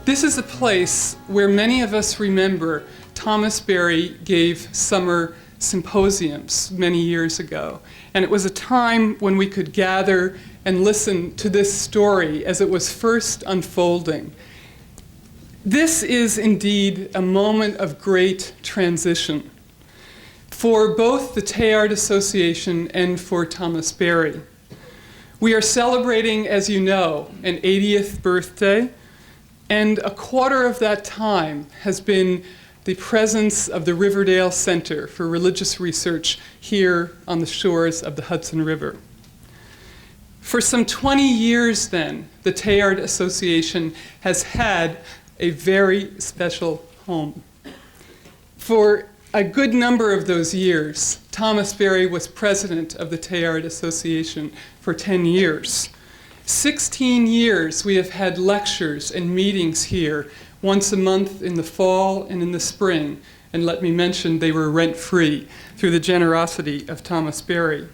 This is a place where many of us remember Thomas Berry gave summer symposiums many years ago. And it was a time when we could gather and listen to this story as it was first unfolding. This is indeed a moment of great transition for both the Teilhard Association and for Thomas Berry. We are celebrating, as you know, an 80th birthday. And a quarter of that time has been the presence of the Riverdale Center for Religious Research here on the shores of the Hudson River. For some 20 years then, the Teilhard Association has had a very special home. For a good number of those years, Thomas Berry was president of the Teilhard Association for 10 years. 16 years we have had lectures and meetings here once a month in the fall and in the spring. And let me mention they were rent-free through the generosity of Thomas Berry.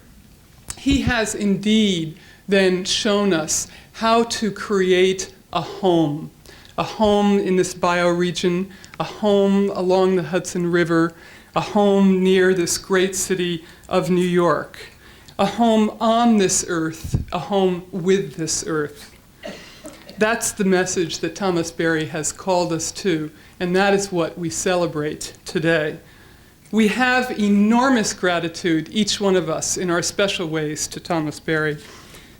He has indeed then shown us how to create a home in this bioregion, a home along the Hudson River, a home near this great city of New York. A home on this earth, a home with this earth. That's the message that Thomas Berry has called us to, and that is what we celebrate today. We have enormous gratitude, each one of us, in our special ways to Thomas Berry.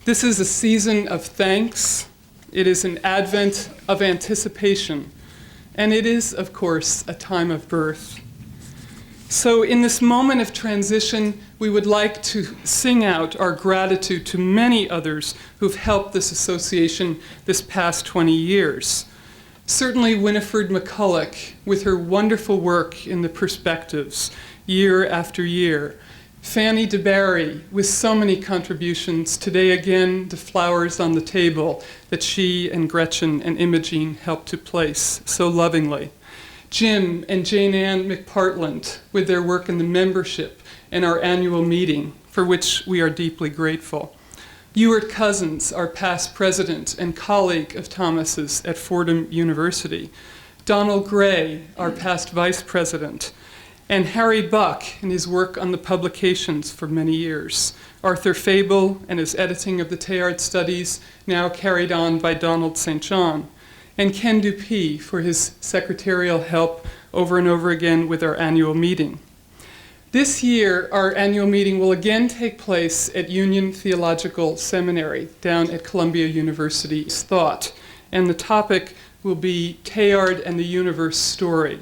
This is a season of thanks. It is an advent of anticipation, and it is, of course, a time of birth. So in this moment of transition, we would like to sing out our gratitude to many others who've helped this association this past 20 years. Certainly Winifred McCulloch, with her wonderful work in the perspectives year after year. Fanny DeBarry, with so many contributions. Today again, the flowers on the table that she and Gretchen and Imogene helped to place so lovingly. Jim and Jane Ann McPartland, with their work in the membership and our annual meeting, for which we are deeply grateful. Ewart Cousins, our past president and colleague of Thomas's at Fordham University. Donald Gray, our past vice president. And Harry Buck and his work on the publications for many years. Arthur Fable and his editing of the Teilhard Studies, now carried on by Donald St. John. And Ken Dupee for his secretarial help over and over again with our annual meeting. This year, our annual meeting will again take place at Union Theological Seminary down at Columbia University's Thought, and the topic will be Teilhard and the Universe Story.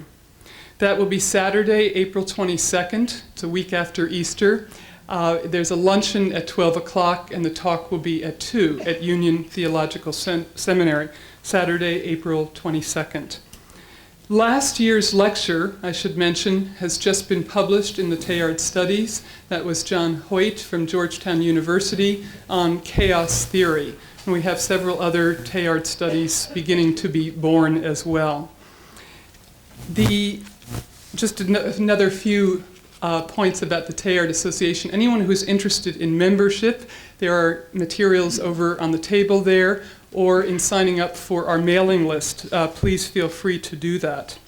That will be Saturday, April 22nd. It's a week after Easter. There's a luncheon at 12 o'clock, and the talk will be at 2 at Union Theological Seminary. Saturday, April 22nd. Last year's lecture, I should mention, has just been published in the Teilhard Studies. That was John Hoyt from Georgetown University on chaos theory. And we have several other Teilhard studies beginning to be born as well. Just another few points about the Teilhard Association. Anyone who's interested in membership, there are materials over on the table there, or in signing up for our mailing list, please feel free to do that.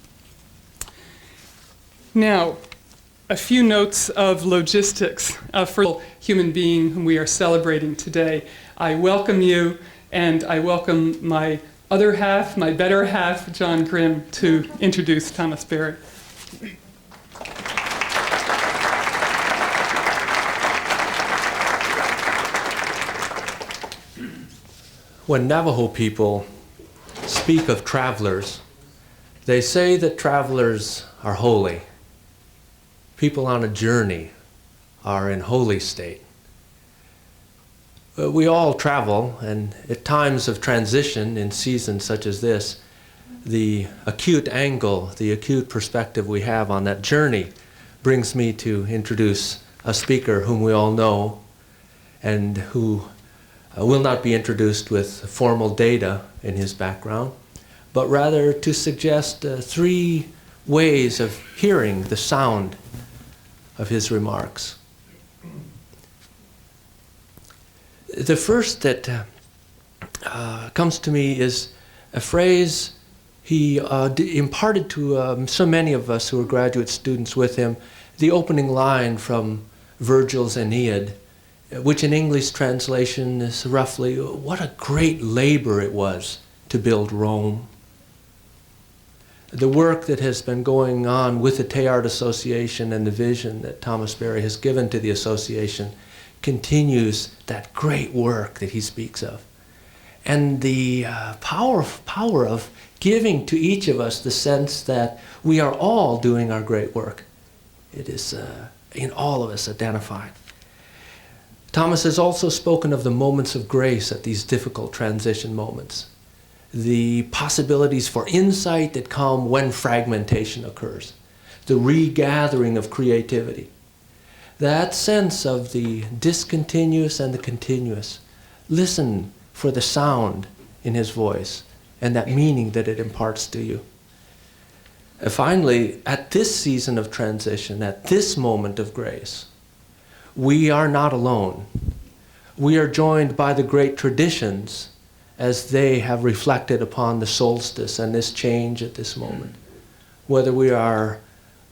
Now, a few notes of logistics for the human being whom we are celebrating today. I welcome you, and I welcome my other half, my better half, John Grimm, to introduce Thomas Berry. When Navajo people speak of travelers, they say that travelers are holy. People on a journey are in holy state. We all travel, and at times of transition in seasons such as this, the acute angle, the acute perspective we have on that journey brings me to introduce a speaker whom we all know and who will not be introduced with formal data in his background, but rather to suggest 3 ways of hearing the sound of his remarks. The first that comes to me is a phrase he imparted to so many of us who were graduate students with him, the opening line from Virgil's Aeneid, which in English translation is roughly, "What a great labor it was to build Rome." The work that has been going on with the Teilhard Association and the vision that Thomas Berry has given to the association continues that great work that he speaks of. And the power of giving to each of us the sense that we are all doing our great work. It is in all of us identified. Thomas has also spoken of the moments of grace at these difficult transition moments, the possibilities for insight that come when fragmentation occurs, the regathering of creativity, that sense of the discontinuous and the continuous. Listen for the sound in his voice and that meaning that it imparts to you. And finally, at this season of transition, at this moment of grace, we are not alone. We are joined by the great traditions as they have reflected upon the solstice and this change at this moment. Whether we are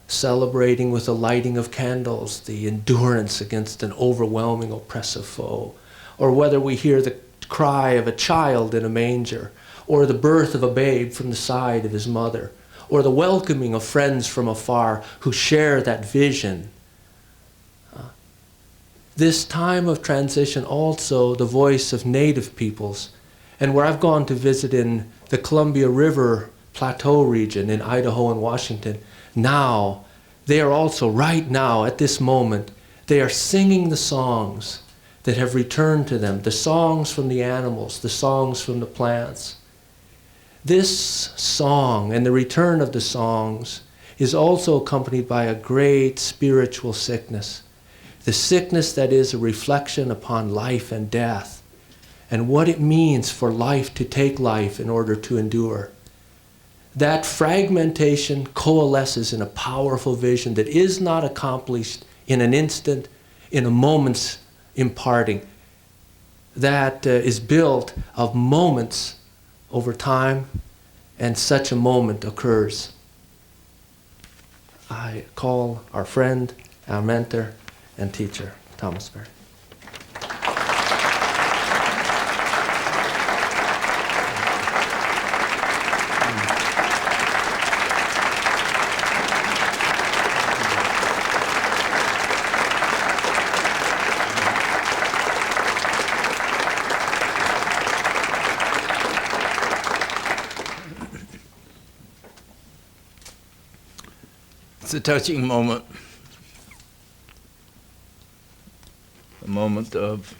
celebrating with the lighting of candles, the endurance against an overwhelming oppressive foe, or whether we hear the cry of a child in a manger, or the birth of a babe from the side of his mother, or the welcoming of friends from afar who share that vision. This time of transition also the voice of native peoples, and where I've gone to visit in the Columbia River Plateau region in Idaho and Washington, now they are also right now at this moment, they are singing the songs that have returned to them, the songs from the animals, the songs from the plants. This song and the return of the songs is also accompanied by a great spiritual sickness. The sickness that is a reflection upon life and death and what it means for life to take life in order to endure. That fragmentation coalesces in a powerful vision that is not accomplished in an instant, in a moment's imparting. That is built of moments over time, and such a moment occurs. I call our friend, our mentor, and teacher, Thomas Berry. It's a touching moment. A moment of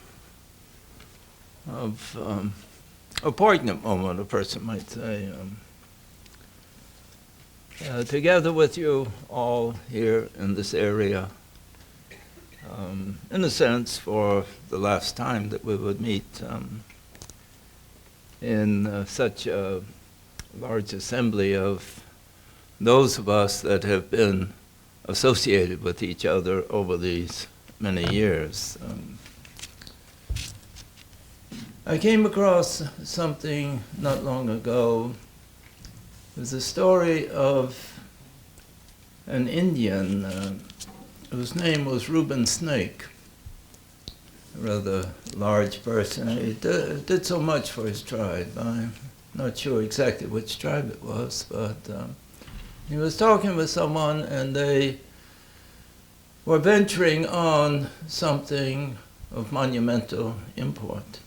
a poignant moment, a person might say. Together with you all here in this area, in a sense, for the last time that we would meet in such a large assembly of those of us that have been associated with each other over these many years. I came across something not long ago. It was a story of an Indian whose name was Reuben Snake, a rather large person. He did so much for his tribe. I'm not sure exactly which tribe it was, but he was talking with someone and they were venturing on something of monumental import.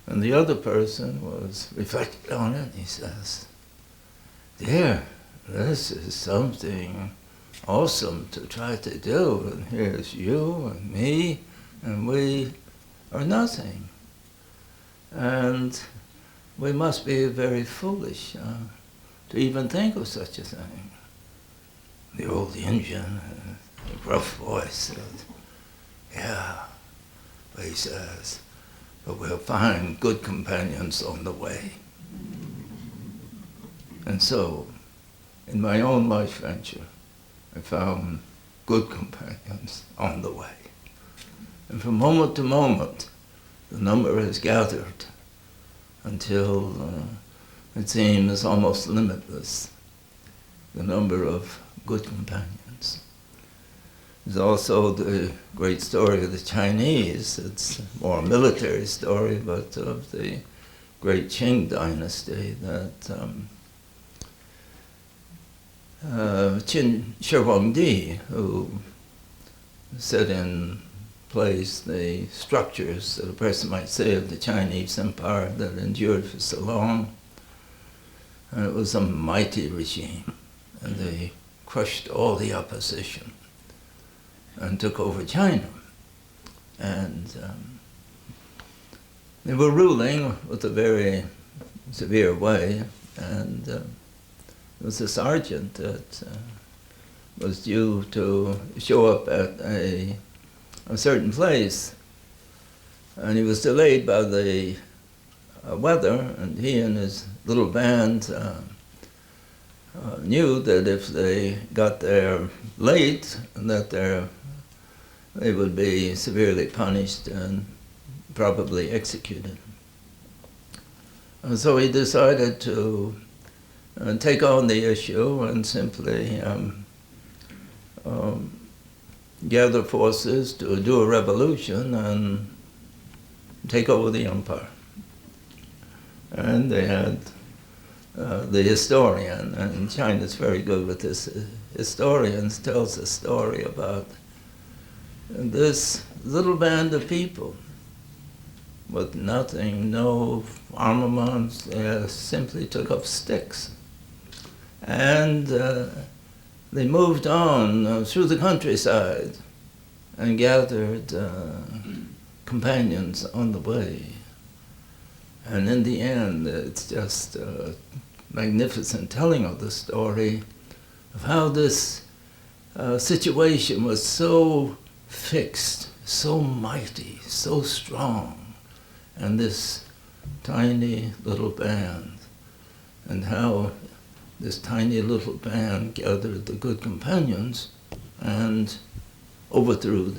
And the other person was reflecting on it and he says, "Dear, this is something awesome to try to do, and here's you and me, and we are nothing. And we must be very foolish to even think of such a thing." the old Indian, a gruff voice, said, "Yeah," he says, "but we'll find good companions on the way." And so, in my own life venture, I found good companions on the way. And from moment to moment, the number has gathered until it seems almost limitless, the number of good companions. There's also the great story of the Chinese. It's more a military story, but of the great Qing dynasty that Qin Shi Huangdi, who set in place the structures that a person might say of the Chinese empire that endured for so long. And it was a mighty regime, and they crushed all the opposition and took over China. And they were ruling with a very severe way, and there was a sergeant that was due to show up at a certain place, and he was delayed by the weather, and he and his little band knew that if they got there late, that they would be severely punished and probably executed. And so he decided to take on the issue and simply gather forces to do a revolution and take over the empire. And they had the historian, and China's very good with this. Historian tells a story about this little band of people with nothing, no armaments, they simply took up sticks. And they moved on through the countryside and gathered companions on the way. And in the end, it's just a magnificent telling of the story of how this situation was so fixed, so mighty, so strong, and this tiny little band, and how this tiny little band gathered the good companions and overthrew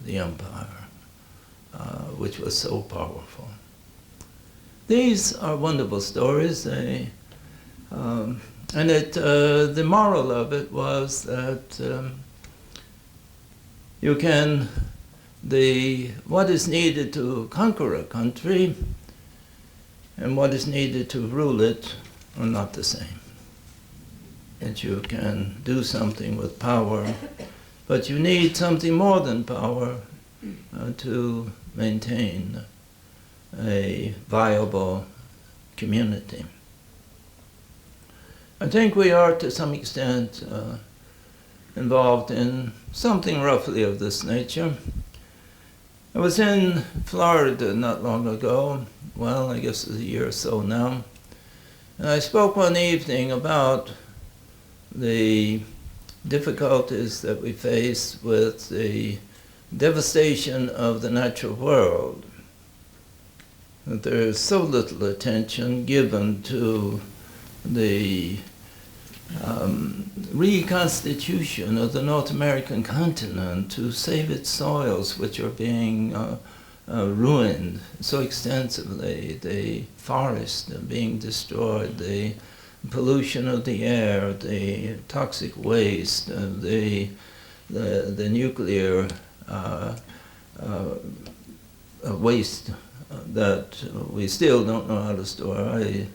the empire, which was so powerful. These are wonderful stories. The moral of it was that what is needed to conquer a country and what is needed to rule it are not the same. That you can do something with power, but you need something more than power to maintain a viable community. I think we are, to some extent, involved in something roughly of this nature. I was in Florida not long ago, well, I guess it's a year or so now, and I spoke one evening about the difficulties that we face with the devastation of the natural world. That there is so little attention given to the reconstitution of the North American continent to save its soils, which are being ruined so extensively, the forests are being destroyed, the pollution of the air, the toxic waste, the nuclear waste that we still don't know how to store. I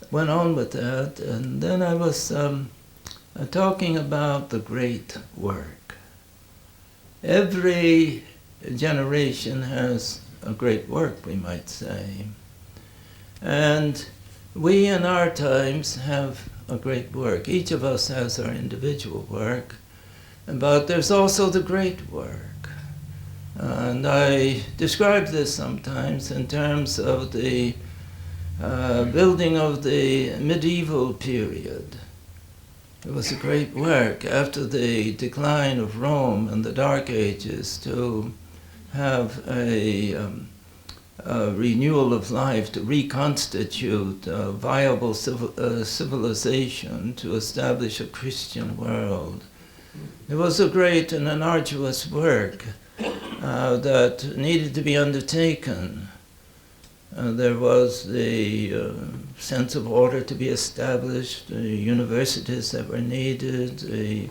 went on with that, and then I was talking about the great work. Every generation has a great work, we might say. And we in our times have a great work. Each of us has our individual work, but there's also the great work. And I describe this sometimes in terms of the building of the medieval period, It was a great work after the decline of Rome in the Dark Ages to have a renewal of life, to reconstitute a viable civilization, to establish a Christian world. It was a great and an arduous work that needed to be undertaken. There was the sense of order to be established, the universities that were needed, the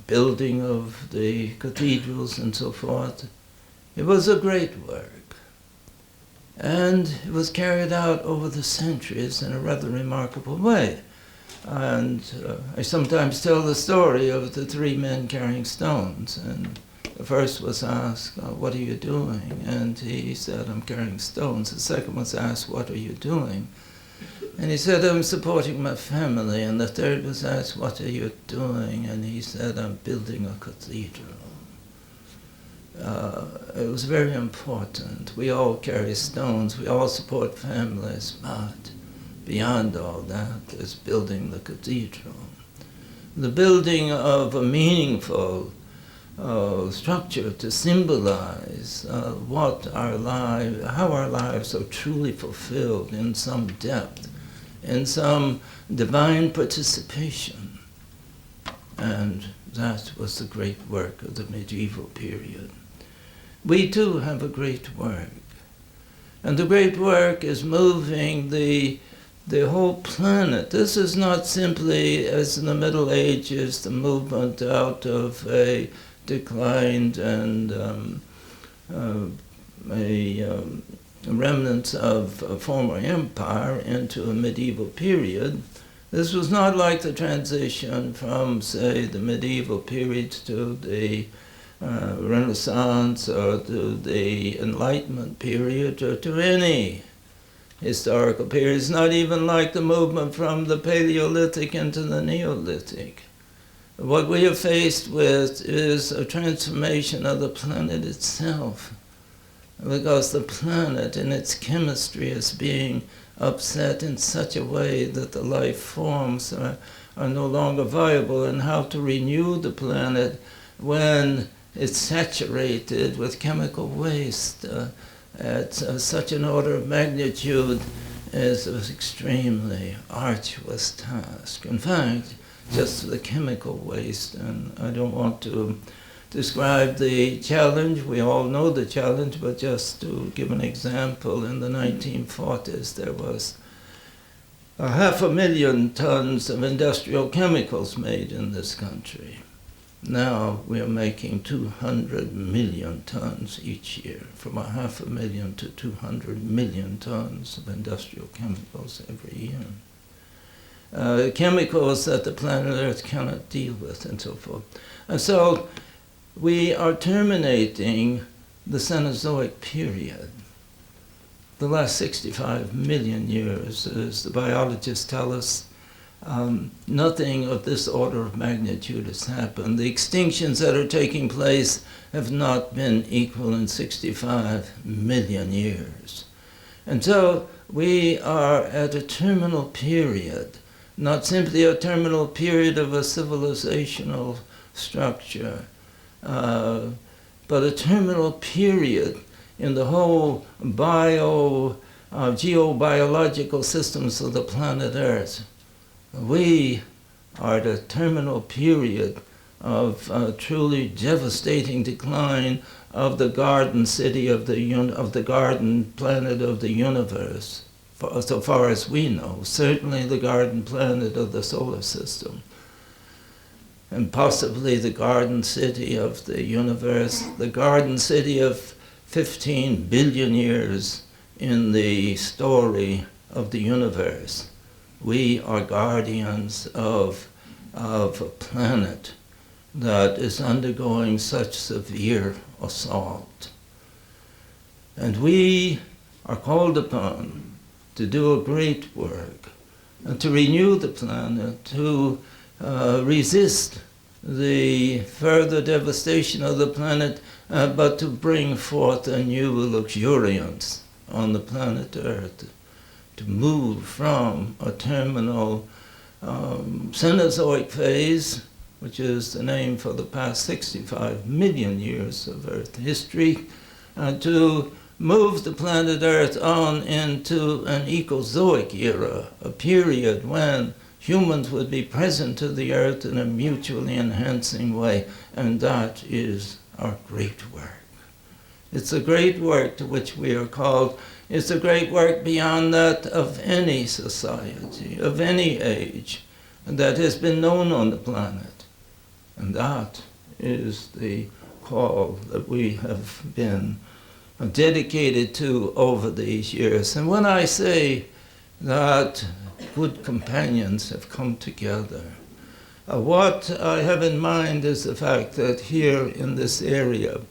building of the cathedrals and so forth. It was a great work. And it was carried out over the centuries in a rather remarkable way. And I sometimes tell the story of the three men carrying stones. And the first was asked, what are you doing? And he said, I'm carrying stones. The second was asked, what are you doing? And he said, I'm supporting my family. And the third was asked, what are you doing? And he said, I'm building a cathedral. It was very important. We all carry stones. We all support families. But beyond all that is building the cathedral. The building of a meaningful structure to symbolize how our lives are truly fulfilled in some depth, in some divine participation. And that was the great work of the medieval period. We too have a great work. And the great work is moving the whole planet. This is not simply, as in the Middle Ages, the movement out of a declined and remnants of a former empire into a medieval period. This was not like the transition from, say, the medieval period to the Renaissance or to the Enlightenment period or to any historical period. It's not even like the movement from the Paleolithic into the Neolithic. What we are faced with is a transformation of the planet itself, because the planet in its chemistry is being upset in such a way that the life forms are no longer viable, and how to renew the planet when it's saturated with chemical waste at such an order of magnitude is an extremely arduous task. In fact, just the chemical waste, and I don't want to describe the challenge, we all know the challenge, but just to give an example, in the 1940s there was 500,000 tons of industrial chemicals made in this country. Now we are making 200 million tons each year, from 500,000 to 200 million tons of industrial chemicals every year. Chemicals that the planet Earth cannot deal with and so forth. And so we are terminating the Cenozoic period. The last 65 million years, as the biologists tell us, nothing of this order of magnitude has happened. The extinctions that are taking place have not been equal in 65 million years. And so we are at a terminal period, not simply a terminal period of a civilizational structure, but a terminal period in the whole geobiological systems of the planet Earth. We are at a terminal period of truly devastating decline of the garden city of the garden planet of the universe, so far as we know. Certainly the garden planet of the solar system, and possibly the garden city of the universe, the garden city of 15 billion years in the story of the universe. We are guardians of a planet that is undergoing such severe assault. And we are called upon to do a great work, and to renew the planet, to resist the further devastation of the planet, but to bring forth a new luxuriance on the planet Earth, to move from a terminal Cenozoic phase, which is the name for the past 65 million years of Earth history, to move the planet Earth on into an Ecozoic era, a period when humans would be present to the Earth in a mutually enhancing way, and that is our great work. It's a great work to which we are called. It's a great work beyond that of any society, of any age, that has been known on the planet. And that is the call that we have been dedicated to over these years. And when I say that good companions have come together, what I have in mind is the fact that here in this area,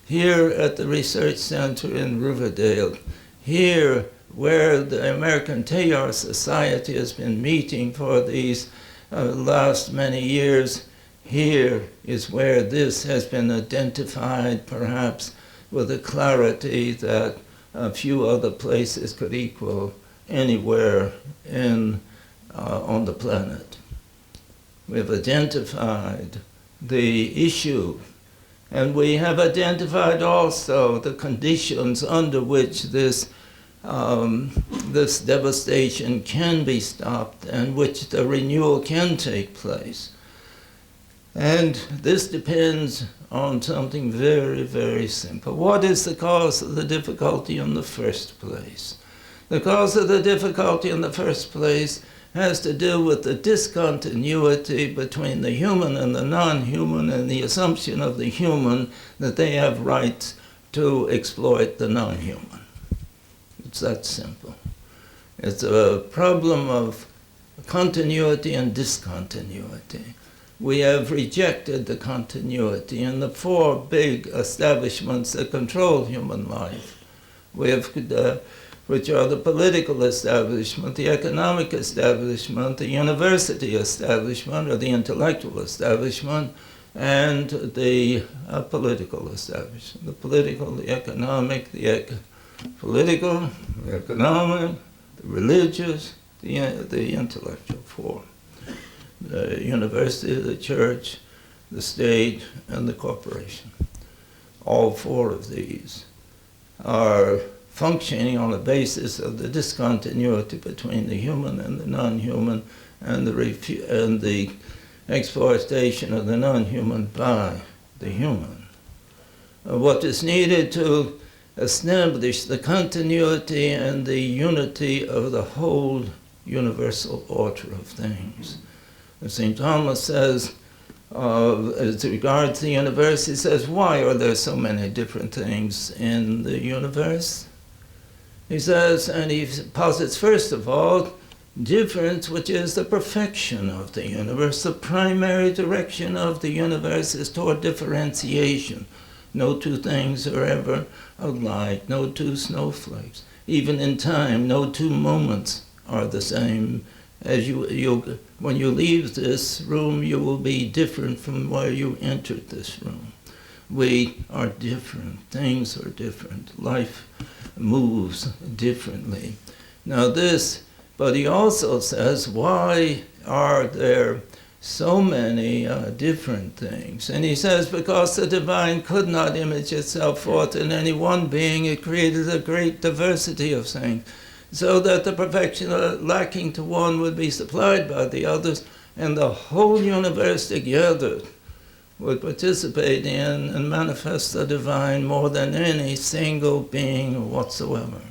here at the Research Center in Riverdale, here where the American Teilhard Society has been meeting for these last many years, here is where this has been identified perhaps with a clarity that a few other places could equal anywhere on the planet. We've identified the issue, and we have identified also the conditions under which this devastation can be stopped and which the renewal can take place. And this depends on something very, very simple. What is the cause of the difficulty in the first place? The cause of the difficulty in the first place has to do with the discontinuity between the human and the non-human, and the assumption of the human that they have rights to exploit the non-human. It's that simple. It's a problem of continuity and discontinuity. We have rejected the continuity in the four big establishments that control human life. We have, which are the political establishment, the economic establishment, the university establishment, or the intellectual establishment, and the political establishment. The political, the economic, the economic, the religious, the intellectual four. The university, the church, the state, and the corporation. All four of these are functioning on the basis of the discontinuity between the human and the non-human, and the exploitation of the non-human by the human. What is needed to establish the continuity and the unity of the whole universal order of things. St. Thomas says, as regards the universe, he says, why are there so many different things in the universe? He says, and he posits first of all, difference, which is the perfection of the universe. The primary direction of the universe is toward differentiation. No two things are ever alike, no two snowflakes. Even in time, no two moments are the same. As when you leave this room, you will be different from where you entered this room. We are different. Things are different. Life moves differently. Now but he also says, why are there so many different things? And he says, because the divine could not image itself forth in any one being, it created a great diversity of things, so that the perfection lacking to one would be supplied by the others, and the whole universe together would participate in and manifest the divine more than any single being whatsoever.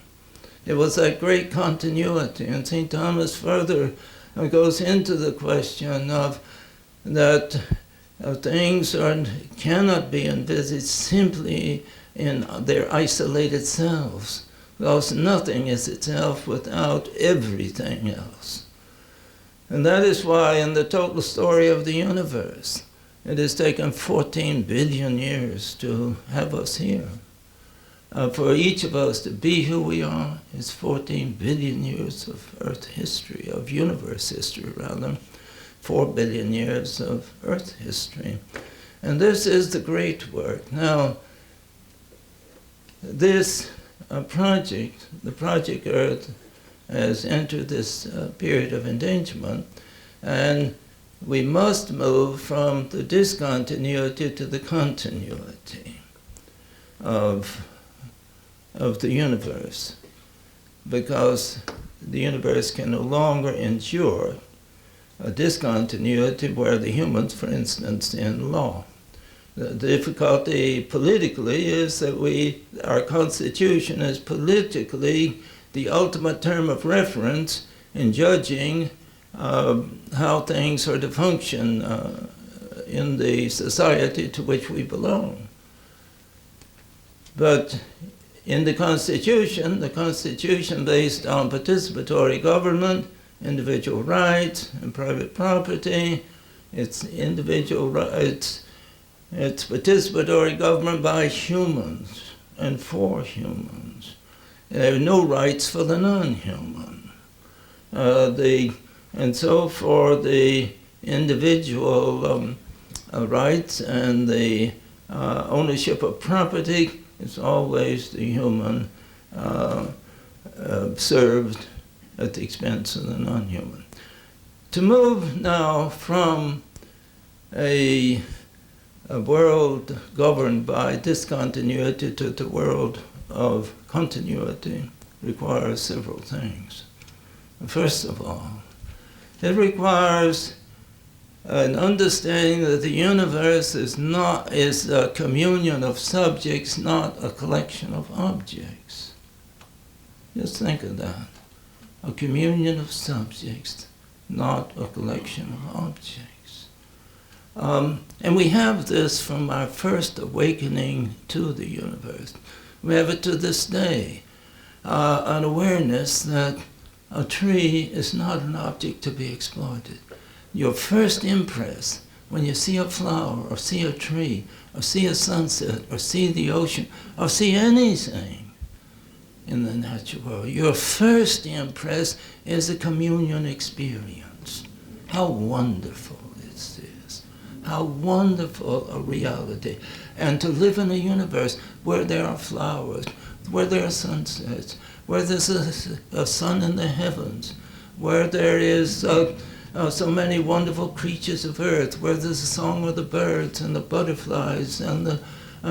It was that great continuity, and St. Thomas further goes into the question of that things cannot be envisaged simply in their isolated selves, because nothing is itself without everything else. And that is why in the total story of the universe, it has taken 14 billion years to have us here. For each of us to be who we are is 14 billion years of Earth history, of universe history rather, 4 billion years of Earth history. And this is the great work. Now, this project, the Project Earth, has entered this period of endangerment, and we must move from the discontinuity to the continuity of the universe, because the universe can no longer endure a discontinuity where the humans, for instance, in law. The difficulty politically is that our Constitution is politically the ultimate term of reference in judging how things are to function in the society to which we belong. But in the Constitution based on participatory government, individual rights and private property, it's participatory government by humans and for humans. There are no rights for the non-human. And so for the individual rights and the ownership of property, it's always the human served at the expense of the non-human. To move now from a world governed by discontinuity to the world of continuity requires several things. First of all, it requires an understanding that the universe is a communion of subjects, not a collection of objects. Just think of that. A communion of subjects, not a collection of objects. And we have this from our first awakening to the universe. We have it to this day, an awareness that a tree is not an object to be exploited. Your first impress when you see a flower or see a tree or see a sunset or see the ocean or see anything in the natural world, your first impress is a communion experience. How wonderful this is. How wonderful a reality. And to live in a universe where there are flowers, where there are sunsets, where there's a sun in the heavens, where there is so many wonderful creatures of earth, where there's a song of the birds and the butterflies and the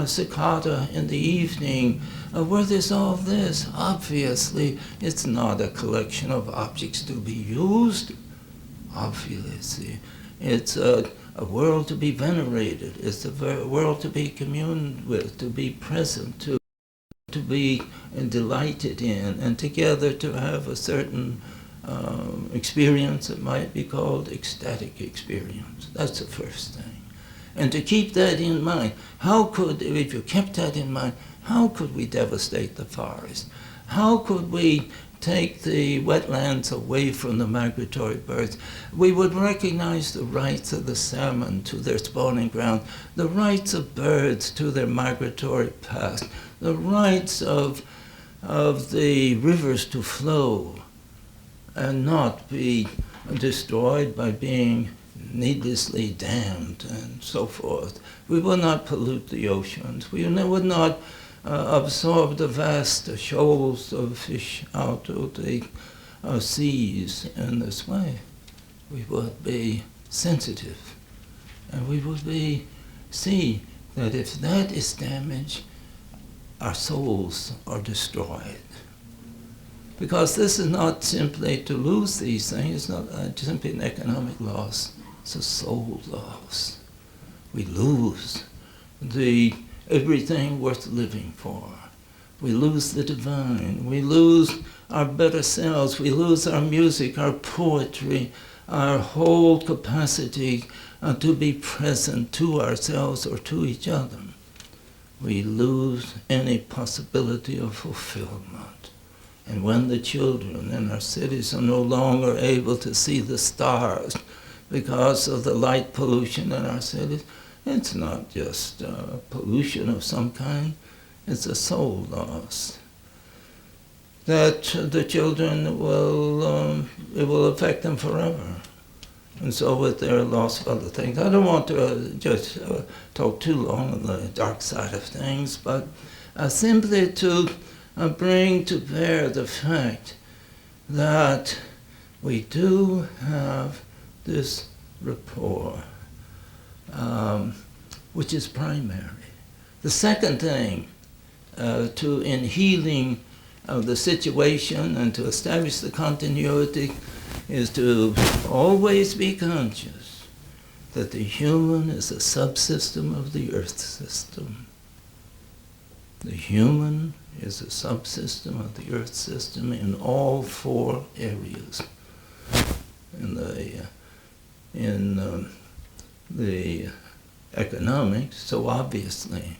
cicada in the evening, where there's all this. Obviously, it's not a collection of objects to be used. Obviously, it's a world to be venerated. It's a world to be communed with, to be present, to be delighted in, and together to have a certain experience that might be called ecstatic experience. That's the first thing. And to keep that in mind, if you kept that in mind, how could we devastate the forest? How could we take the wetlands away from the migratory birds? We would recognize the rights of the salmon to their spawning ground, the rights of birds to their migratory paths, the rights of the rivers to flow and not be destroyed by being needlessly dammed and so forth. We will not pollute the oceans. We would not absorb the vast shoals of fish out of the seas in this way. We would be sensitive, and we would see that if that is damaged, our souls are destroyed. Because this is not simply to lose these things, it's not simply an economic loss, it's a soul loss. We lose everything worth living for. We lose the divine, we lose our better selves, we lose our music, our poetry, our whole capacity to be present to ourselves or to each other. We lose any possibility of fulfillment. And when the children in our cities are no longer able to see the stars because of the light pollution in our cities, it's not just pollution of some kind, it's a soul loss. That the children it will affect them forever. And so with their loss of other things. I don't want to just talk too long on the dark side of things, but simply to bring to bear the fact that we do have this rapport, which is primary. The second thing in healing of the situation and to establish the continuity is to always be conscious that the human is a subsystem of the earth system. The human is a subsystem of the earth system in all four areas. In the economics, so obviously,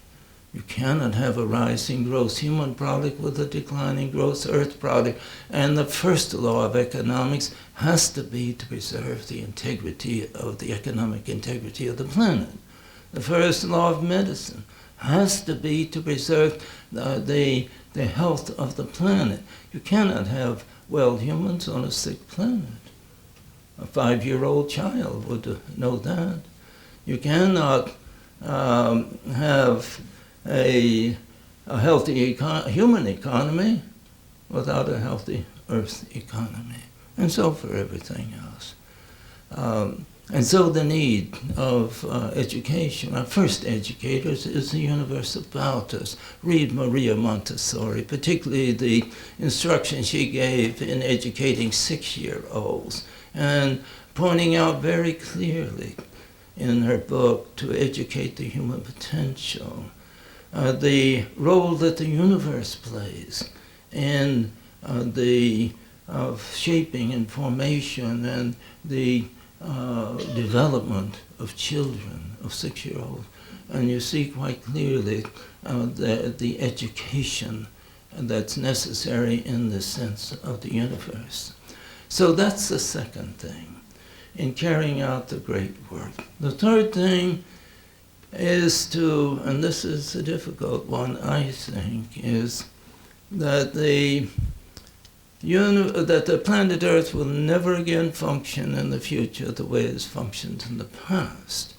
you cannot have a rising gross human product with a declining gross earth product. And the first law of economics has to be to preserve the integrity of the economic integrity of the planet. The first law of medicine has to be to preserve the health of the planet. You cannot have well humans on a sick planet. A 5-year-old child would know that. You cannot have a healthy human economy without a healthy earth economy, and so for everything else. And so the need of education, our first educators, is the universe about us. Read Maria Montessori, particularly the instruction she gave in educating 6-year-olds, and pointing out very clearly in her book, To Educate the Human Potential, the role that the universe plays in the shaping and formation and the development of children, of 6-year-olds. And you see quite clearly the education that's necessary in the sense of the universe. So that's the second thing in carrying out the great work. The third thing is to, and this is a difficult one, I think, is that the planet Earth will never again function in the future the way it's functioned in the past.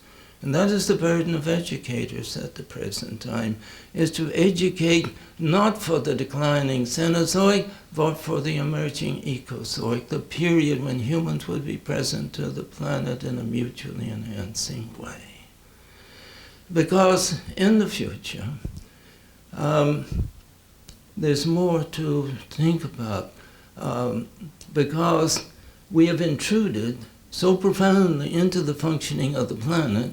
And that is the burden of educators at the present time, is to educate not for the declining Cenozoic, but for the emerging Ecozoic, the period when humans would be present to the planet in a mutually enhancing way. Because in the future, there's more to think about, because we have intruded so profoundly into the functioning of the planet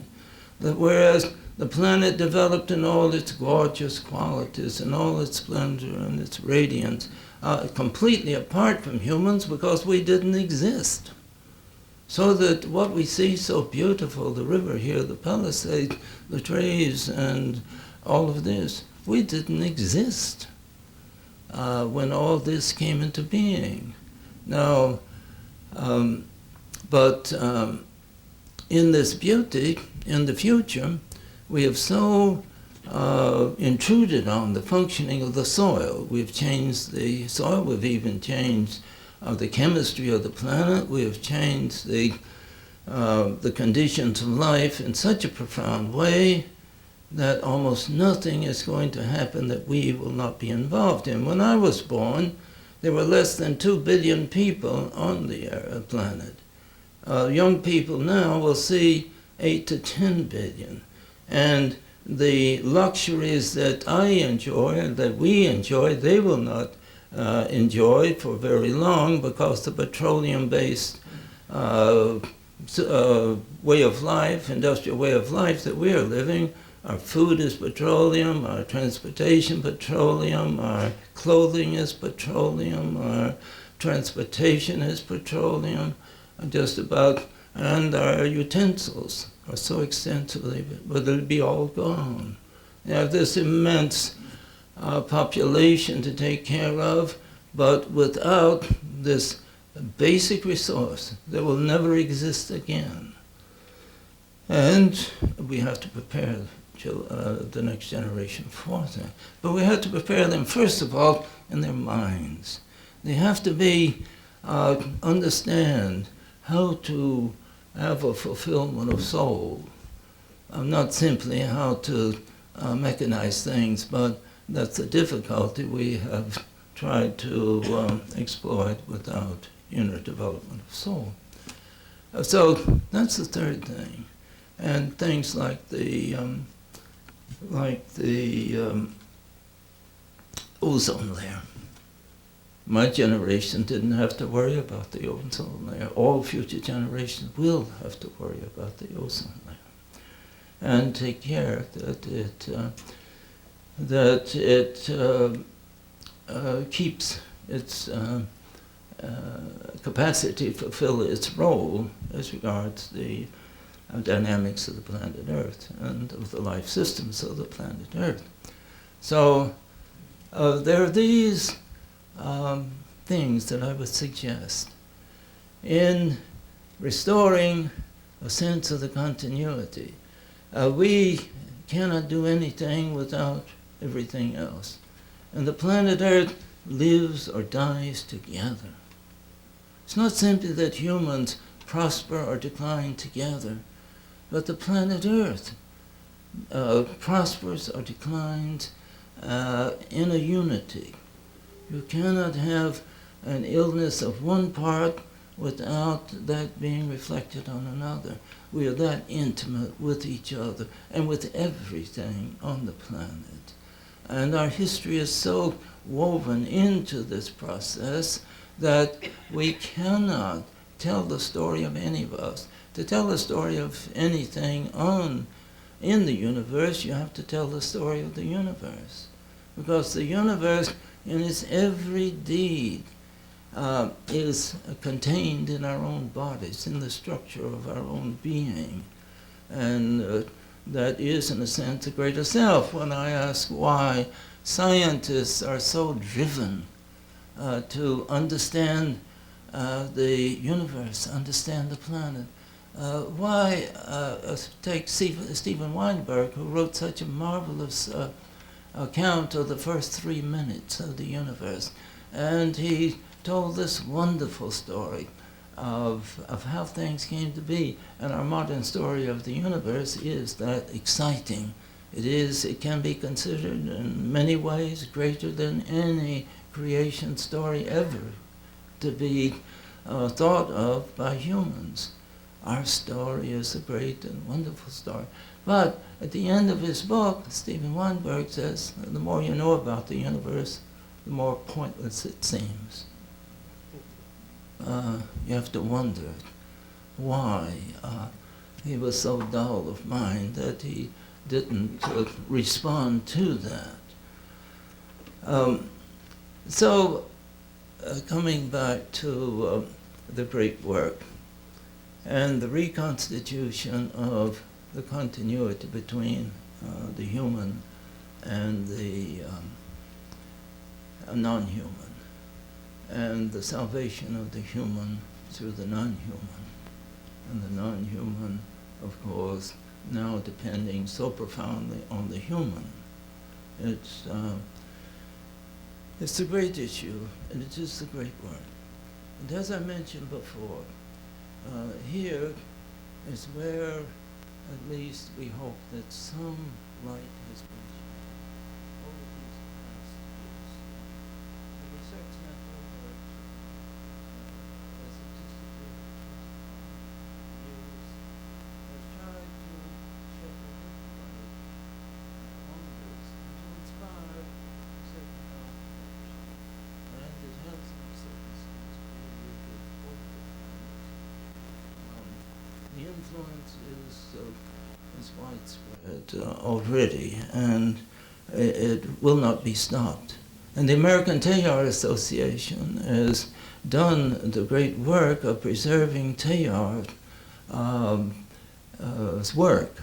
that whereas the planet developed in all its gorgeous qualities and all its splendor and its radiance, completely apart from humans because we didn't exist. So that what we see so beautiful, the river here, the Palisades, the trees, and all of this, we didn't exist when all this came into being. Now, but in this beauty, in the future, we have so intruded on the functioning of the soil. We've changed the soil, we've even changed the chemistry of the planet, we have changed the conditions of life in such a profound way that almost nothing is going to happen that we will not be involved in. When I was born, there were less than 2 billion people on the planet. Young people now will see 8 to 10 billion. And the luxuries that I enjoy, that we enjoy, they will not enjoy for very long because the petroleum-based way of life, industrial way of life that we are living, our food is petroleum, our transportation petroleum, our clothing is petroleum, our transportation is petroleum, just about, and our utensils are so extensively, but it'll be all gone. You have this immense population to take care of, but without this basic resource that will never exist again. And we have to prepare the next generation for that. But we have to prepare them, first of all, in their minds. They have to be, understand how to have a fulfillment of soul. Not simply how to mechanize things, but that's the difficulty we have tried to exploit without inner development of soul. So that's the third thing. And things like the ozone layer. My generation didn't have to worry about the ozone layer. All future generations will have to worry about the ozone layer and take care that it keeps its capacity to fulfill its role as regards the dynamics of the planet Earth and of the life systems of the planet Earth. So there are these things that I would suggest in restoring a sense of the continuity. We cannot do anything without everything else. And the planet Earth lives or dies together. It's not simply that humans prosper or decline together, but the planet Earth prospers or declines in a unity. You cannot have an illness of one part without that being reflected on another. We are that intimate with each other and with everything on the planet. And our history is so woven into this process that we cannot tell the story of any of us. To tell the story of anything in the universe, you have to tell the story of the universe. Because the universe, in its every deed, is contained in our own bodies, in the structure of our own being. And that is, in a sense, a greater self. When I ask why scientists are so driven to understand the universe, understand the planet, why take Steven Weinberg, who wrote such a marvelous account of the first 3 minutes of the universe, and he told this wonderful story of how things came to be. And our modern story of the universe is that exciting. It can be considered in many ways greater than any creation story ever to be thought of by humans. Our story is a great and wonderful story. But at the end of his book, Steven Weinberg says, the more you know about the universe, the more pointless it seems. You have to wonder why he was so dull of mind that he didn't respond to that. Coming back to the great work and the reconstitution of the continuity between the human and the non-human, and the salvation of the human through the non-human, and the non-human, of course, now depending so profoundly on the human. It's a great issue, and it is a great work. And as I mentioned before, here is where at least we hope that some light has been shed over these past years. The research network, as anticipated years, has tried to shed a little light on this and to inspire certain outcomes. And it has in certain sense created over the planet. The influence is widespread already, and it will not be stopped. And the American Teilhard Association has done the great work of preserving Teilhard's work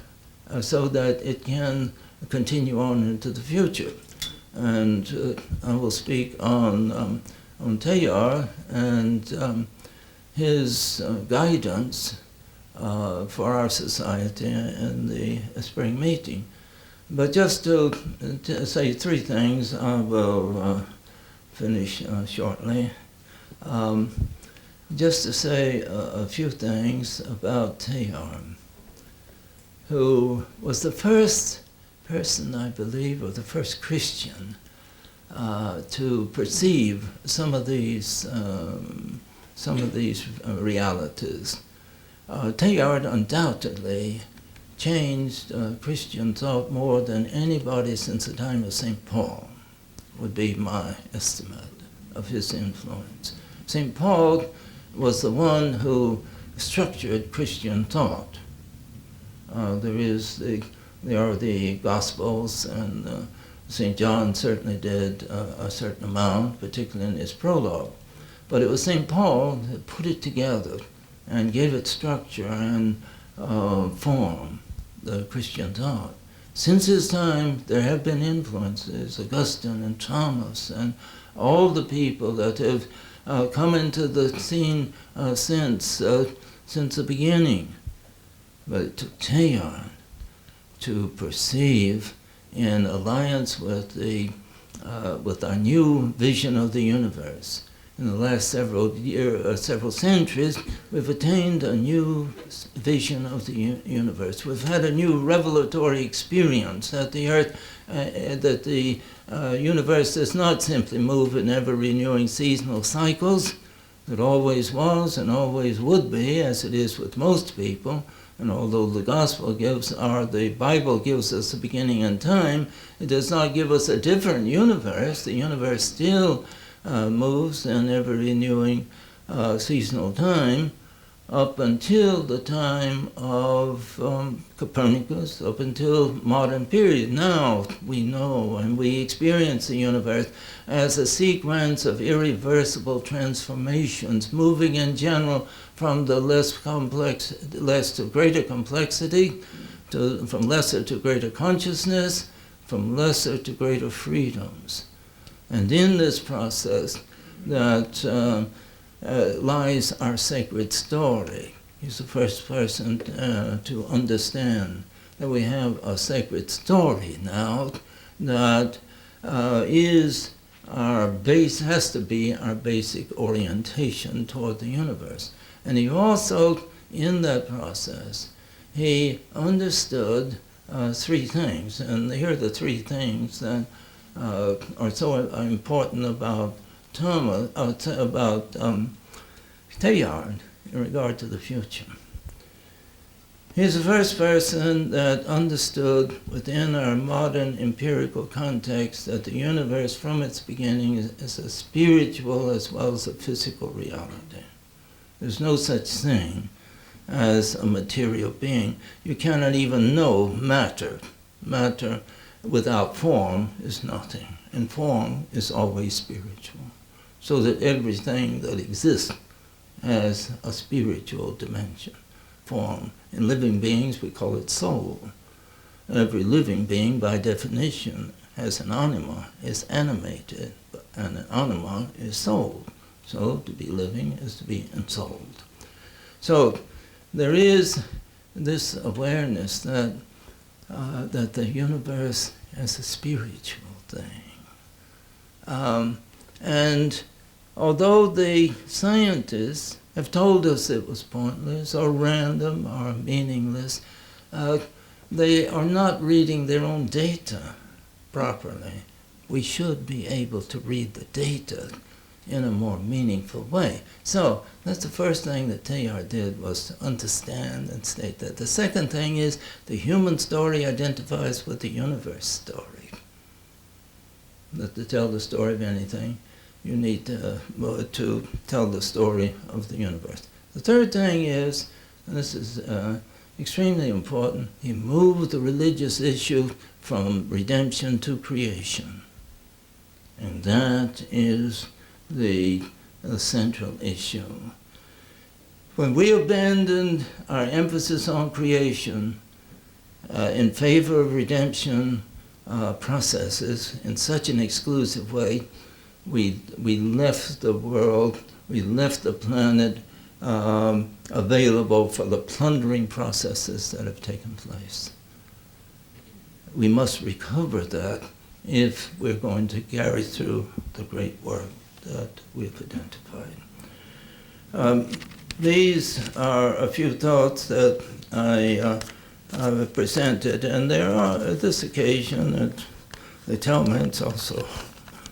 so that it can continue on into the future. And I will speak on Teilhard and his guidance for our society in the spring meeting. But just to say 3 things, I will finish shortly. Just to say a few things about Teilhard, who was the first person, I believe, or the first Christian to perceive some of these realities. Teilhard undoubtedly changed Christian thought more than anybody since the time of St. Paul, would be my estimate of his influence. St. Paul was the one who structured Christian thought. There are the Gospels, and St. John certainly did a certain amount, particularly in his prologue. But it was St. Paul that put it together and gave it structure and form, the Christian thought. Since his time, there have been influences, Augustine and Thomas, and all the people that have come into the scene since the beginning. But it took Teilhard to perceive, in alliance with our new vision of the universe. In the last several centuries, we've attained a new vision of the universe. We've had a new revelatory experience that the Earth, that the universe does not simply move in ever-renewing seasonal cycles. It always was and always would be, as it is with most people. And although the Bible gives us a beginning and time, it does not give us a different universe. The universe still moves in ever-renewing seasonal time up until the time of Copernicus, up until modern period. Now we know and we experience the universe as a sequence of irreversible transformations, moving in general from the less to greater complexity, from lesser to greater consciousness, from lesser to greater freedoms. And in this process that lies our sacred story. He's the first person to understand that we have a sacred story now that has to be our basic orientation toward the universe. And he also, in that process, he understood three things. And here are the three things that are so important about Teilhard in regard to the future. He's the first person that understood within our modern empirical context that the universe from its beginning is a spiritual as well as a physical reality. There's no such thing as a material being. You cannot even know matter. Matter without form is nothing, and form is always spiritual. So that everything that exists has a spiritual dimension, form. In living beings, we call it soul. Every living being, by definition, has an anima, is animated, and an anima is soul. So to be living is to be ensouled. So there is this awareness that the universe is a spiritual thing. And although the scientists have told us it was pointless or random or meaningless, they are not reading their own data properly. We should be able to read the data in a more meaningful way. So that's the first thing that Teilhard did, was to understand and state that. The second thing is the human story identifies with the universe story. That to tell the story of anything, you need to tell the story of the universe. The third thing is, and this is extremely important, he moved the religious issue from redemption to creation. And that is the central issue. When we abandoned our emphasis on creation in favor of redemption processes in such an exclusive way, we left the world, we left the planet available for the plundering processes that have taken place. We must recover that if we're going to carry through the great work that we've identified. These are a few thoughts that I presented, and there are, at this occasion, they tell me it's also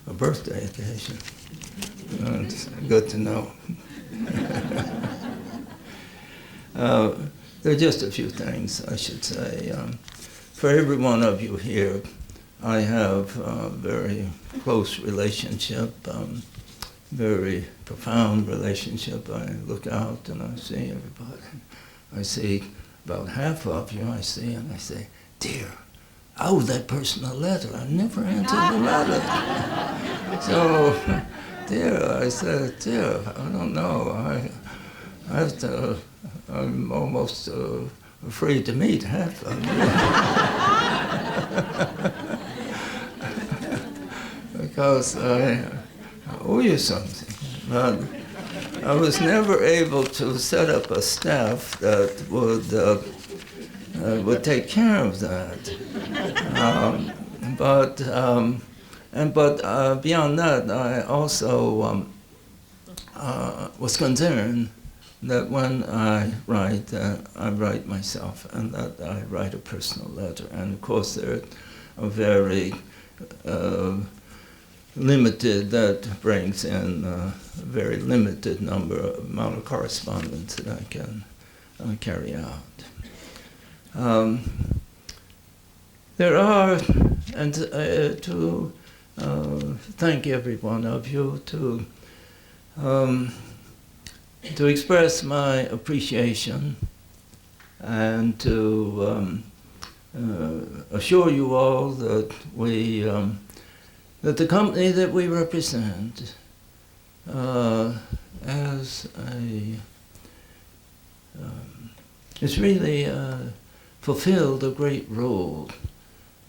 a birthday occasion. It's good to know. There are just a few things I should say. For every one of you here, I have a very close relationship, very profound relationship. I look out and I see everybody. I see about half of you, I see, and I say, dear, I owe that person a letter. I never answered the letter. So, dear, I said, dear, I don't know. I'm almost afraid to meet half of you. Because I owe you something. But I was never able to set up a staff that would take care of that. But beyond that, I also was concerned that when I write myself, and that I write a personal letter. And of course, they're a very limited, that brings in a very limited amount of correspondence that I can carry out. There are, and to thank every one of you, to express my appreciation and to assure you all that that the company that we represent has really fulfilled a great role,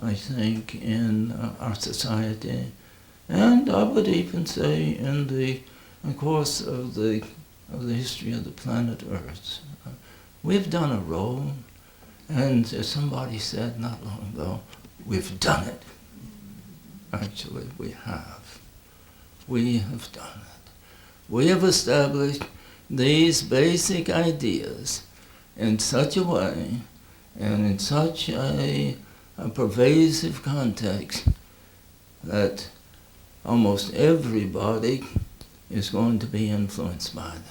I think, in our society, and I would even say in the course of the history of the planet Earth. We've done a role, and as somebody said not long ago, we've done it. Actually, we have. We have done it. We have established these basic ideas in such a way and in such a pervasive context that almost everybody is going to be influenced by them.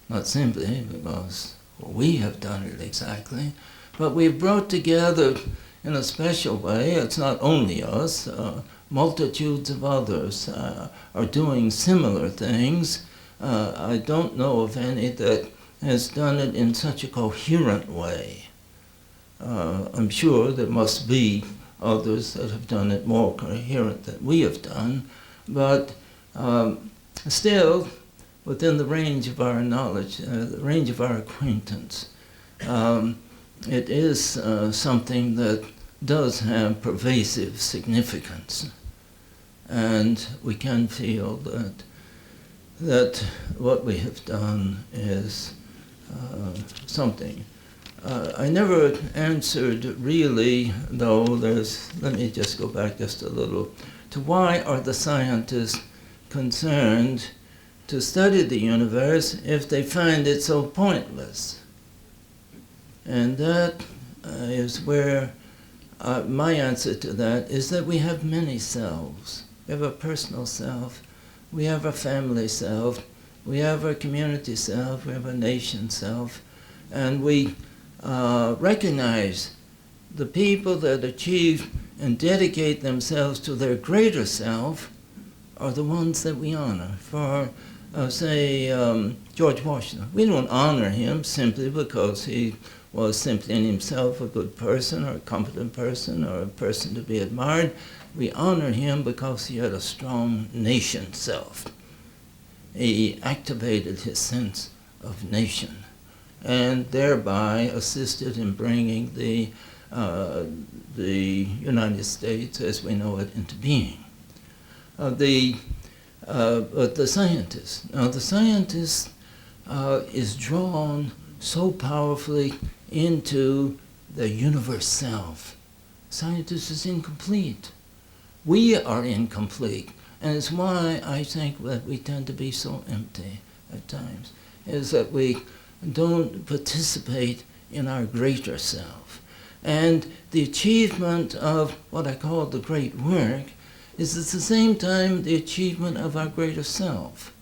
Not simply because we have done it exactly, but we've brought together in a special way. It's not only us, multitudes of others are doing similar things. I don't know of any that has done it in such a coherent way. I'm sure there must be others that have done it more coherent than we have done, but still, within the range of our knowledge, the range of our acquaintance, it is something that does have pervasive significance. And we can feel that what we have done is something. I never answered really, though, let me just go back just a little, to why are the scientists concerned to study the universe if they find it so pointless? And that is where my answer to that is that we have many selves. We have a personal self, we have a family self, we have a community self, we have a nation self, and we recognize the people that achieve and dedicate themselves to their greater self are the ones that we honor. For, say, George Washington, we don't honor him simply because he was simply in himself a good person or a competent person or a person to be admired. We honor him because he had a strong nation self. He activated his sense of nation and thereby assisted in bringing the United States as we know it into being. But the scientist, now the scientist is drawn so powerfully into the universe self. Scientist is incomplete. We are incomplete, and it's why I think that we tend to be so empty at times, is that we don't participate in our greater self. And the achievement of what I call the great work is at the same time the achievement of our greater self.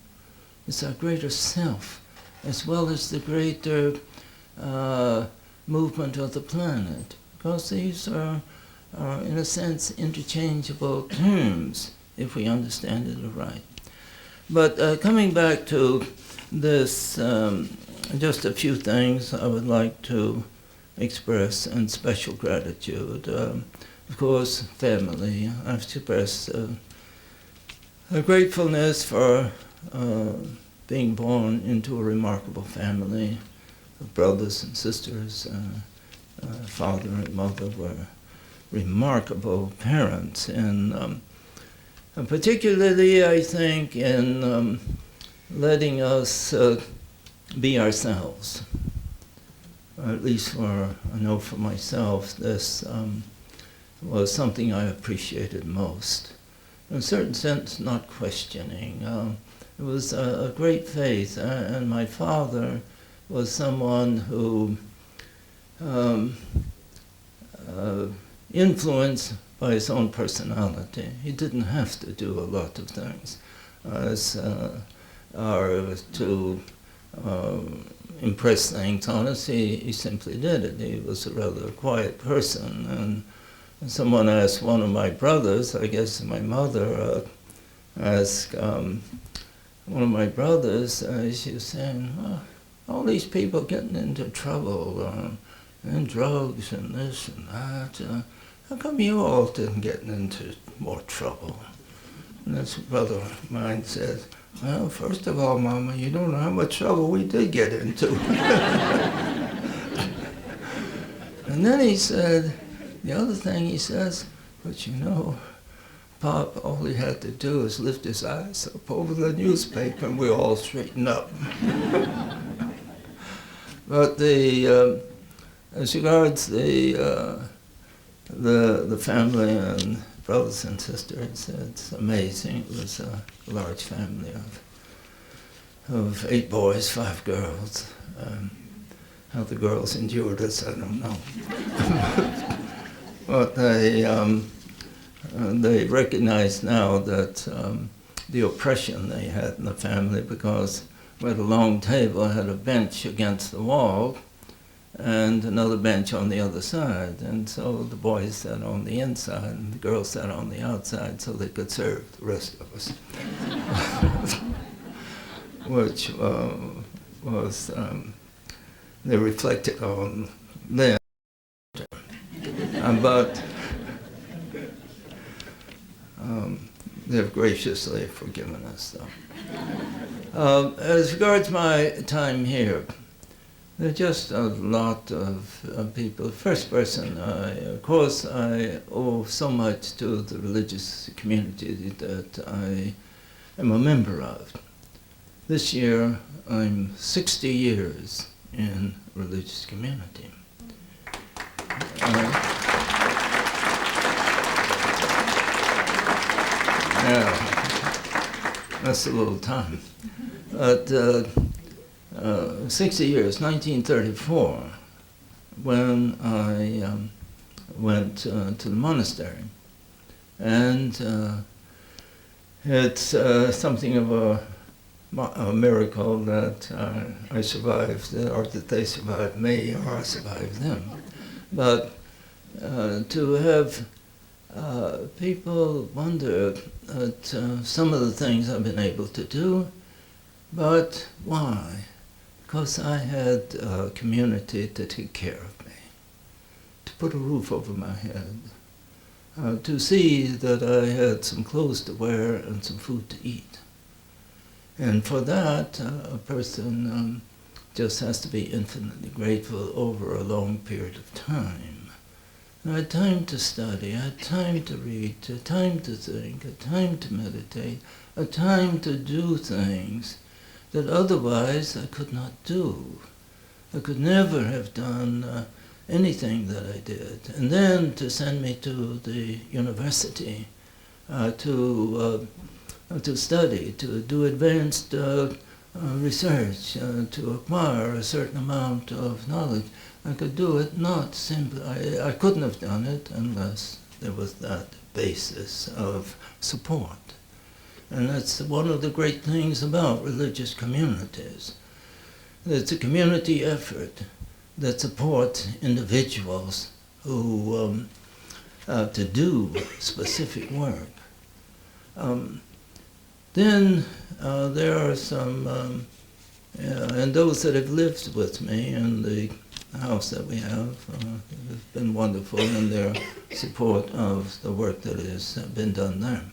It's our greater self, as well as the greater movement of the planet, because these are, in a sense, interchangeable terms, if we understand it aright. But coming back to this, just a few things I would like to express in special gratitude. Of course, family. I've expressed a gratefulness for being born into a remarkable family of brothers and sisters. Father and mother were remarkable parents, and particularly, I think, in letting us be ourselves. At least I know for myself, this was something I appreciated most. In a certain sense, not questioning. It was a great faith, and my father was someone who, influenced by his own personality. He didn't have to do a lot of things or to impress things on us. He simply did it. He was a rather quiet person. And someone asked one of my brothers, I guess my mother asked one of my brothers, she was saying, well, all these people getting into trouble and drugs and this and that, how come you all didn't get into more trouble? And this brother of mine said, well, first of all, Mama, you don't know how much trouble we did get into. And then he said, the other thing he says, but you know, Pop, all he had to do is lift his eyes up over the newspaper and we all straighten up. But as regards the family and brothers and sisters, it's amazing. It was a large family of 8 boys, 5 girls. How the girls endured us, I don't know. But they recognize now that the oppression they had in the family, because we had a long table, had a bench against the wall, and another bench on the other side. And so the boys sat on the inside and the girls sat on the outside so they could serve the rest of us. Which was, they reflected on them. But they've graciously forgiven us, though. As regards my time here, there are just a lot of people. First person, of course, I owe so much to the religious community that I am a member of. This year, I'm 60 years in religious community. Yeah, that's a little time. But 60 years, 1934, when I went to the monastery. And it's something of a miracle that I survived, or that they survived me, or I survived them. But to have people wonder at some of the things I've been able to do, but why? Because I had a community to take care of me, to put a roof over my head, to see that I had some clothes to wear and some food to eat. And for that, a person just has to be infinitely grateful over a long period of time. I had time to study, I had time to read, a time to think, a time to meditate, a time to do things that otherwise I could not do. I could never have done anything that I did. And then to send me to the university to study, to do advanced research, to acquire a certain amount of knowledge. I could do it not simply, I couldn't have done it unless there was that basis of support. And that's one of the great things about religious communities. It's a community effort that supports individuals who to do specific work. Then there are some, and those that have lived with me in the house that we have have been wonderful in their support of the work that has been done there.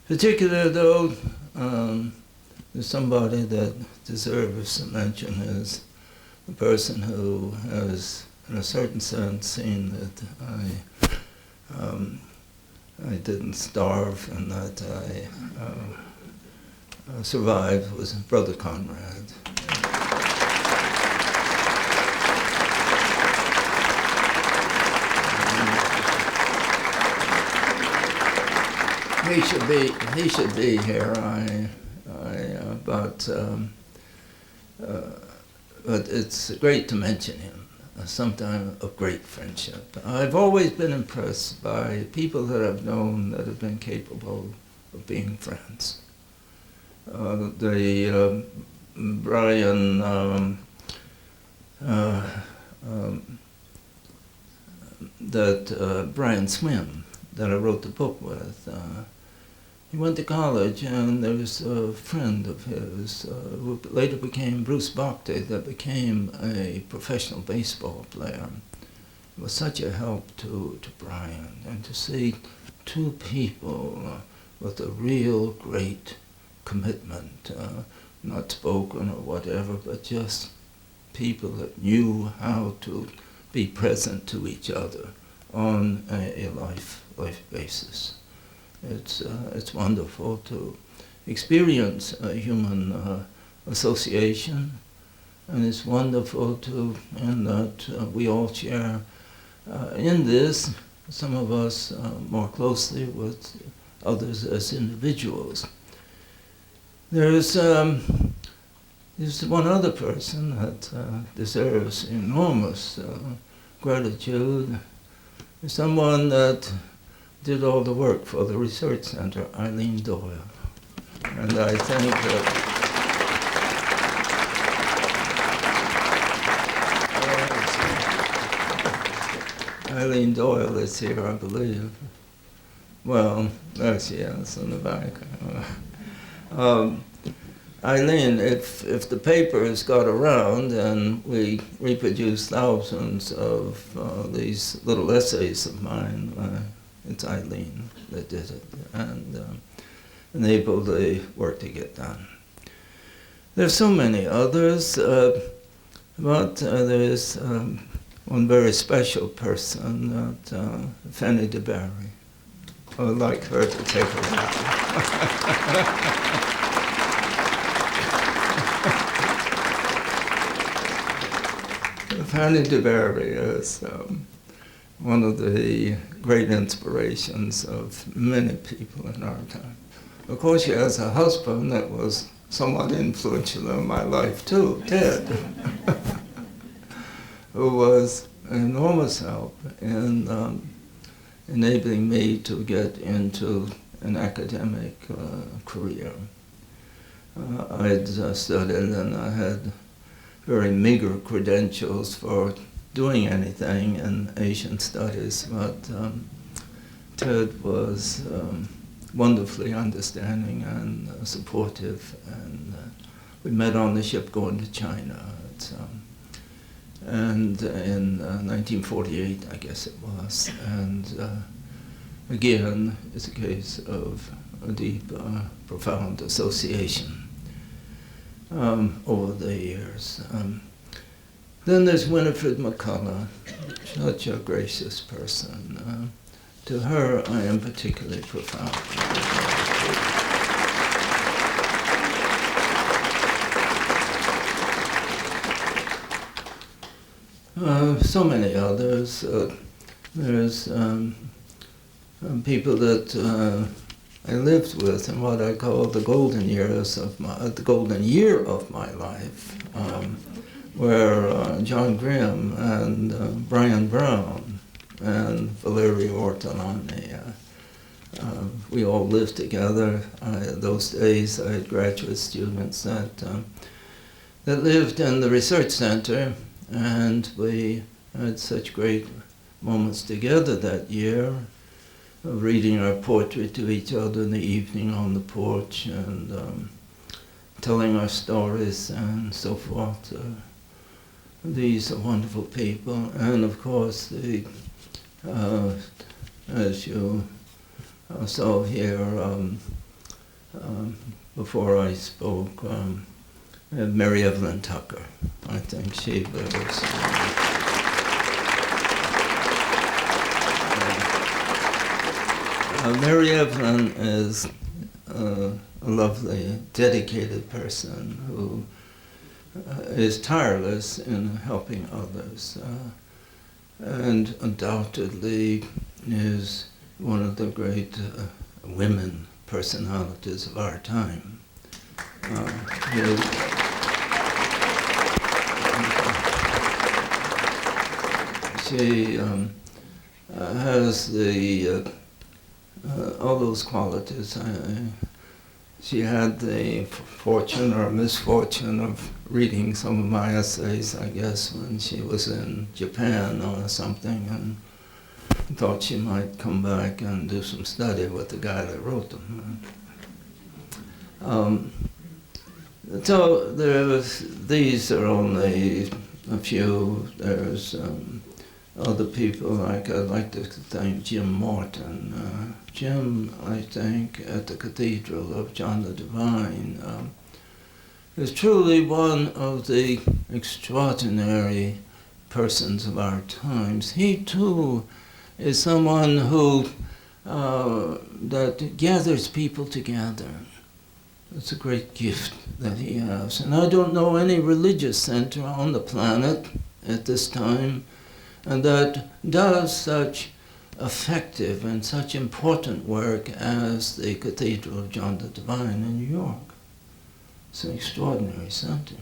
Particularly, though, there's somebody that deserves mention is the person who has, in a certain sense, seen that I didn't starve and that I survived, was Brother Conrad. He should be here. But it's great to mention him. Sometime of great friendship. I've always been impressed by people that I've known that have been capable of being friends. Brian Swim, that I wrote the book with, he went to college, and there was a friend of his who later became Bruce Bhakti, that became a professional baseball player. It was such a help to Brian, and to see two people with a real great commitment, not spoken or whatever, but just people that knew how to be present to each other on a life basis. It's wonderful to experience a human association, and it's wonderful and that we all share in this, some of us more closely with others as individuals. There's one other person that deserves enormous gratitude, someone that did all the work for the research center, Eileen Doyle. And I think that Eileen Doyle is here, I believe. Well, there she is in the back. Eileen, if the papers got around and we reproduced thousands of these little essays of mine, it's Eileen that did it and enabled the work to get done. There's so many others, but there's one very special person, Fanny DeBerry. I would like her to take a bow. Fanny DeBerry is one of the great inspirations of many people in our time. Of course, she has a husband that was somewhat influential in my life too, Ted, who was an enormous help in enabling me to get into an academic career. I had studied and I had very meager credentials for doing anything in Asian studies, but Ted was wonderfully understanding and supportive, and we met on the ship going to China. And in 1948, I guess it was, and again, it's a case of a deep, profound association over the years. Then there's Winifred McCullough, such a gracious person. To her, I am particularly profound. So many others. There's people that I lived with in what I call the golden years of the golden year of my life, where John Grimm and Brian Brown and Valerio Ortolani. We all lived together. Those days I had graduate students that lived in the research center, and we had such great moments together that year, reading our poetry to each other in the evening on the porch and telling our stories and so forth. These are wonderful people, and of course, as you saw here before I spoke, Mary Evelyn Tucker. I think she was. Mary Evelyn is a lovely, dedicated person who is tireless in helping others, and undoubtedly is one of the great women personalities of our time. She has all those qualities. She had the fortune or misfortune of reading some of my essays, I guess, when she was in Japan or something, and thought she might come back and do some study with the guy that wrote them. So these are only a few. There's other people, like I'd like to thank Jim Morton. Jim, I think, at the Cathedral of John the Divine, is truly one of the extraordinary persons of our times. He too is someone who that gathers people together. It's a great gift that he has. And I don't know any religious center on the planet at this time and that does such effective and such important work as the Cathedral of John the Divine in New York. It's an extraordinary center.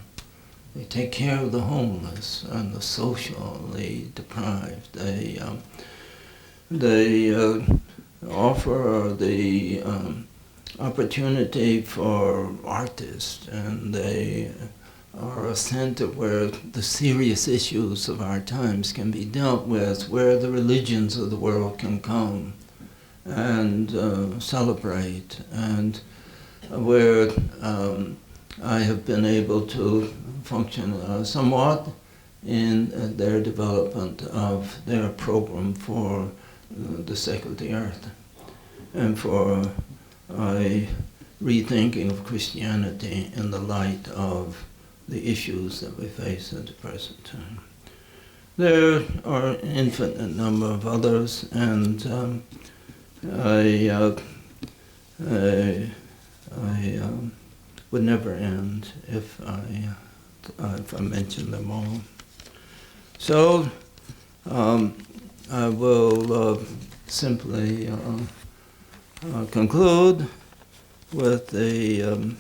They take care of the homeless and the socially deprived. They offer the opportunity for artists, and they are a center where the serious issues of our times can be dealt with, where the religions of the world can come and celebrate, and where I have been able to function somewhat in their development of their program for the sake of the earth and for a rethinking of Christianity in the light of the issues that we face at the present time. There are an infinite number of others, and I would never end if I mentioned them all. So I will simply conclude with the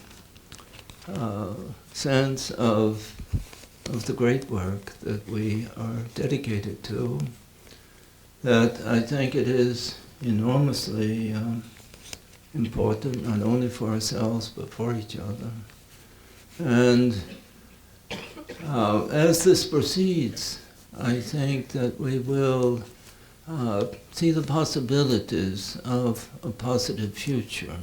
sense of the great work that we are dedicated to, that I think it is enormously important, not only for ourselves, but for each other. And as this proceeds, I think that we will see the possibilities of a positive future,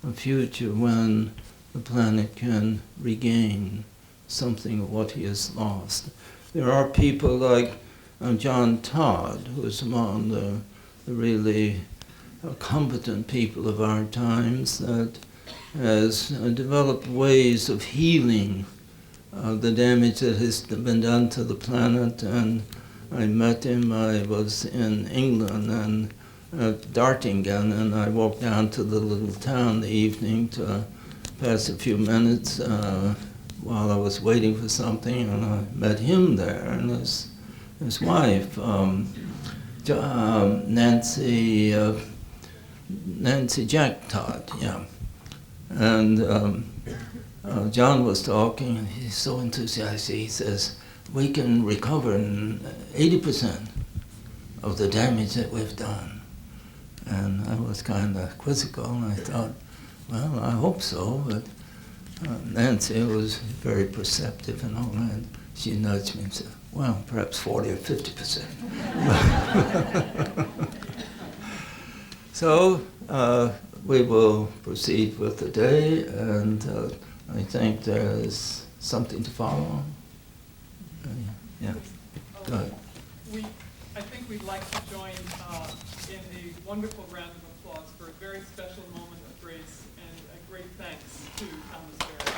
a future when the planet can regain something of what he has lost. There are people like John Todd, who is among the really competent people of our times, that has developed ways of healing the damage that has been done to the planet. And I met him, I was in England and at Dartington, and I walked down to the little town in the evening to pass a few minutes while I was waiting for something, and I met him there and his wife, Nancy Jack Todd, yeah. And John was talking, and he's so enthusiastic. He says, we can recover 80% of the damage that we've done. And I was kind of quizzical, and I thought, well, I hope so, but Nancy was very perceptive and all that. She nudged me and said, well, perhaps 40 or 50%. So we will proceed with the day, and I think there's something to follow on. Yeah, go ahead. I think we'd like to join in a wonderful round of applause for a very special moment of grace and a great thanks to Thomas Berry.